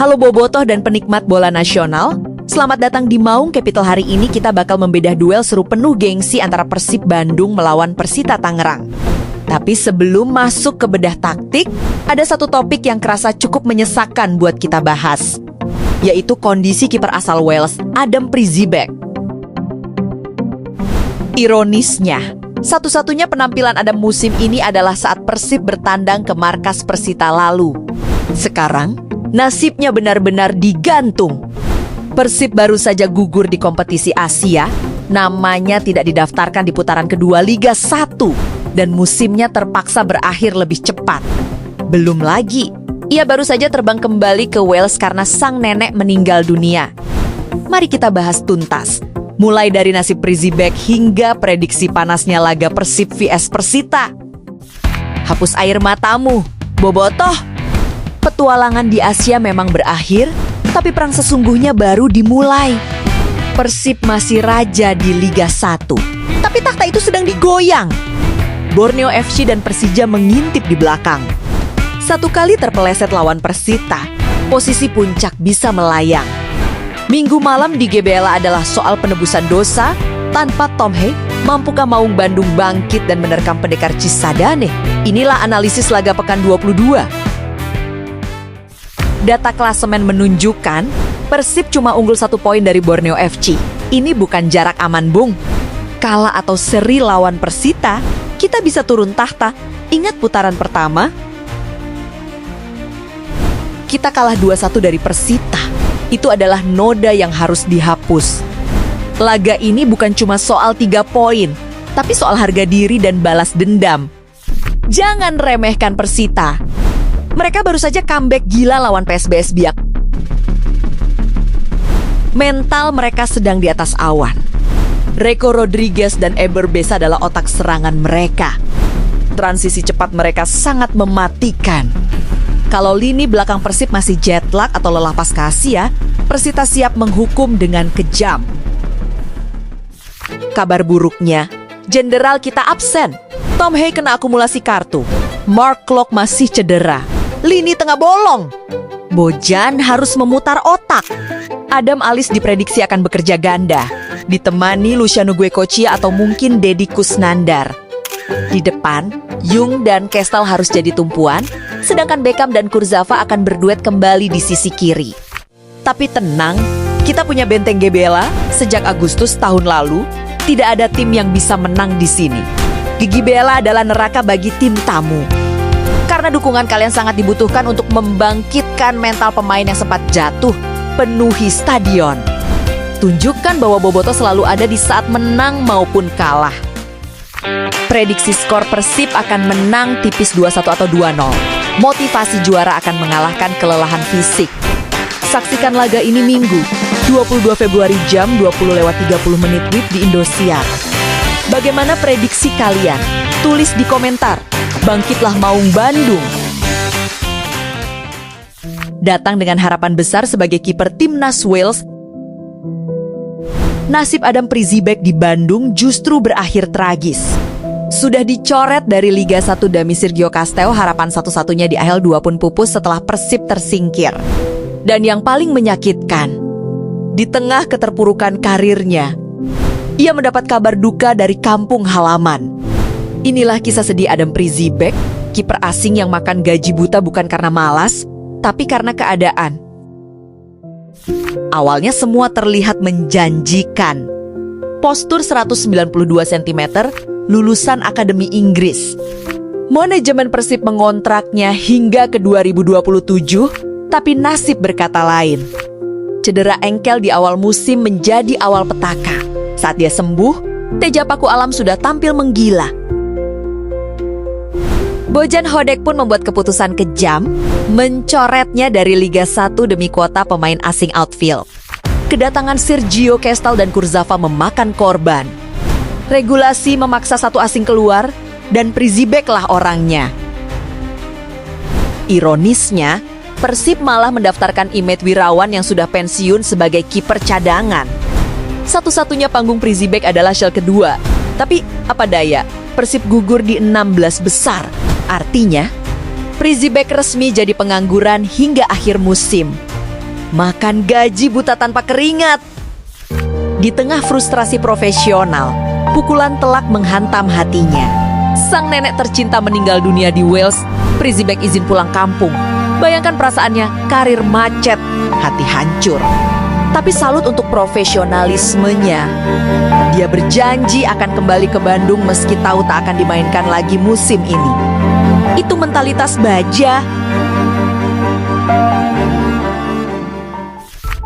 Halo bobotoh dan penikmat bola nasional. Selamat datang di Maung Capital. Hari ini kita bakal membedah duel seru penuh gengsi antara Persib Bandung melawan Persita Tangerang. Tapi sebelum masuk ke bedah taktik, ada satu topik yang kerasa cukup menyesakan buat kita bahas, yaitu kondisi kiper asal Wales, Adam Prizibec. Ironisnya, satu-satunya penampilan Adam musim ini adalah saat Persib bertandang ke markas Persita lalu. Sekarang, nasibnya benar-benar digantung. Persib baru saja gugur di kompetisi Asia, namanya tidak didaftarkan di putaran kedua Liga 1, dan musimnya terpaksa berakhir lebih cepat. Belum lagi, ia baru saja terbang kembali ke Wales karena sang nenek meninggal dunia. Mari kita bahas tuntas, mulai dari nasib Prizibec hingga prediksi panasnya laga Persib vs Persita. Hapus air matamu, bobotoh. Petualangan di Asia memang berakhir, tapi perang sesungguhnya baru dimulai. Persib masih raja di Liga 1, tapi takhta itu sedang digoyang. Borneo FC dan Persija mengintip di belakang. Satu kali terpeleset lawan Persita, posisi puncak bisa melayang. Minggu malam di GBLA adalah soal penebusan dosa. Tanpa Tom Hey, mampukah Maung Bandung bangkit dan menerkam pendekar Cisadane? Inilah analisis laga pekan 22. Data klasemen menunjukkan Persib cuma unggul 1 poin dari Borneo FC. Ini bukan jarak aman, Bung. Kalah atau seri lawan Persita, kita bisa turun tahta. Ingat putaran pertama? Kita kalah 2-1 dari Persita. Itu adalah noda yang harus dihapus. Laga ini bukan cuma soal 3 poin, tapi soal harga diri dan balas dendam. Jangan remehkan Persita. Mereka baru saja comeback gila lawan PSBS Biak. Mental mereka sedang di atas awan. Rico Rodriguez dan Eber Beza adalah otak serangan mereka. Transisi cepat mereka sangat mematikan. Kalau lini belakang Persib masih jet lag atau lelah pasca Asia, Persita siap menghukum dengan kejam. Kabar buruknya, jenderal kita absen. Tom Hey kena akumulasi kartu. Mark Klok masih cedera. Lini tengah bolong. Bojan harus memutar otak. Adam Alis diprediksi akan bekerja ganda, ditemani Luciano Guecochea atau mungkin Deddy Kusnandar. Di depan, Yung dan Kestal harus jadi tumpuan, sedangkan Beckham dan Kurzawa akan berduet kembali di sisi kiri. Tapi tenang, kita punya benteng GBLA sejak Agustus tahun lalu. Tidak ada tim yang bisa menang di sini. Gigi Bela adalah neraka bagi tim tamu. Karena dukungan kalian sangat dibutuhkan untuk membangkitkan mental pemain yang sempat jatuh. Penuhi stadion. Tunjukkan bahwa bobotoh selalu ada di saat menang maupun kalah. Prediksi skor Persib akan menang tipis 2-1 atau 2-0. Motivasi juara akan mengalahkan kelelahan fisik. Saksikan laga ini Minggu, 22 Februari jam 20:30 WIB di Indosiar. Bagaimana prediksi kalian? Tulis di komentar. Bangkitlah Maung Bandung. Datang dengan harapan besar sebagai kiper timnas Wales, nasib Adam Prizibec di Bandung justru berakhir tragis. Sudah dicoret dari Liga 1 Dami Sergio Castell, harapan satu-satunya di AHL 2 pun pupus setelah Persib tersingkir. Dan yang paling menyakitkan, di tengah keterpurukan karirnya, ia mendapat kabar duka dari kampung halaman. Inilah kisah sedih Adam Prizibec, kiper asing yang makan gaji buta bukan karena malas, tapi karena keadaan. Awalnya semua terlihat menjanjikan. Postur 192 cm, lulusan Akademi Inggris. Manajemen Persib mengontraknya hingga ke 2027, tapi nasib berkata lain. Cedera engkel di awal musim menjadi awal petaka. Saat dia sembuh, Teja Paku Alam sudah tampil menggila. Bojan Hodek pun membuat keputusan kejam, mencoretnya dari Liga 1 demi kuota pemain asing outfield. Kedatangan Sergio Kestal dan Kurzawa memakan korban. Regulasi memaksa satu asing keluar, dan Prizibec lah orangnya. Ironisnya, Persib malah mendaftarkan Imade Wirawan yang sudah pensiun sebagai kiper cadangan. Satu-satunya panggung Prizibec adalah Schalke 2. Tapi apa daya, Persib gugur di 16 besar. Artinya, Prizibec resmi jadi pengangguran hingga akhir musim. makan gaji buta tanpa keringat. Di tengah frustrasi profesional, pukulan telak menghantam hatinya. Sang nenek tercinta meninggal dunia di Wales, Prizibec izin pulang kampung. Bayangkan perasaannya, karir macet, hati hancur. Tapi salut untuk profesionalismenya. Dia berjanji akan kembali ke Bandung meski tahu tak akan dimainkan lagi musim ini. Itu mentalitas baja.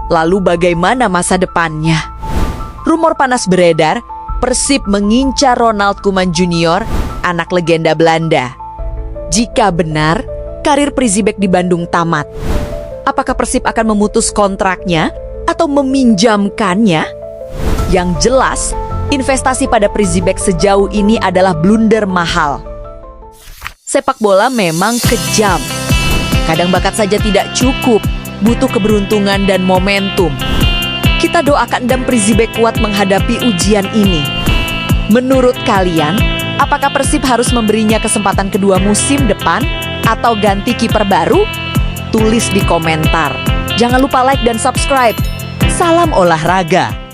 Lalu bagaimana masa depannya? Rumor panas beredar, Persib mengincar Ronald Koeman Junior, anak legenda Belanda. Jika benar, karir Prizibec di Bandung tamat. Apakah Persib akan memutus kontraknya atau meminjamkannya? Yang jelas, investasi pada Prizibec sejauh ini adalah blunder mahal. Sepak bola memang kejam. Kadang bakat saja tidak cukup, butuh keberuntungan dan momentum. Kita doakan Endam Prizibec kuat menghadapi ujian ini. Menurut kalian, apakah Persib harus memberinya kesempatan kedua musim depan atau ganti kiper baru? Tulis di komentar. Jangan lupa like dan subscribe. Salam olahraga.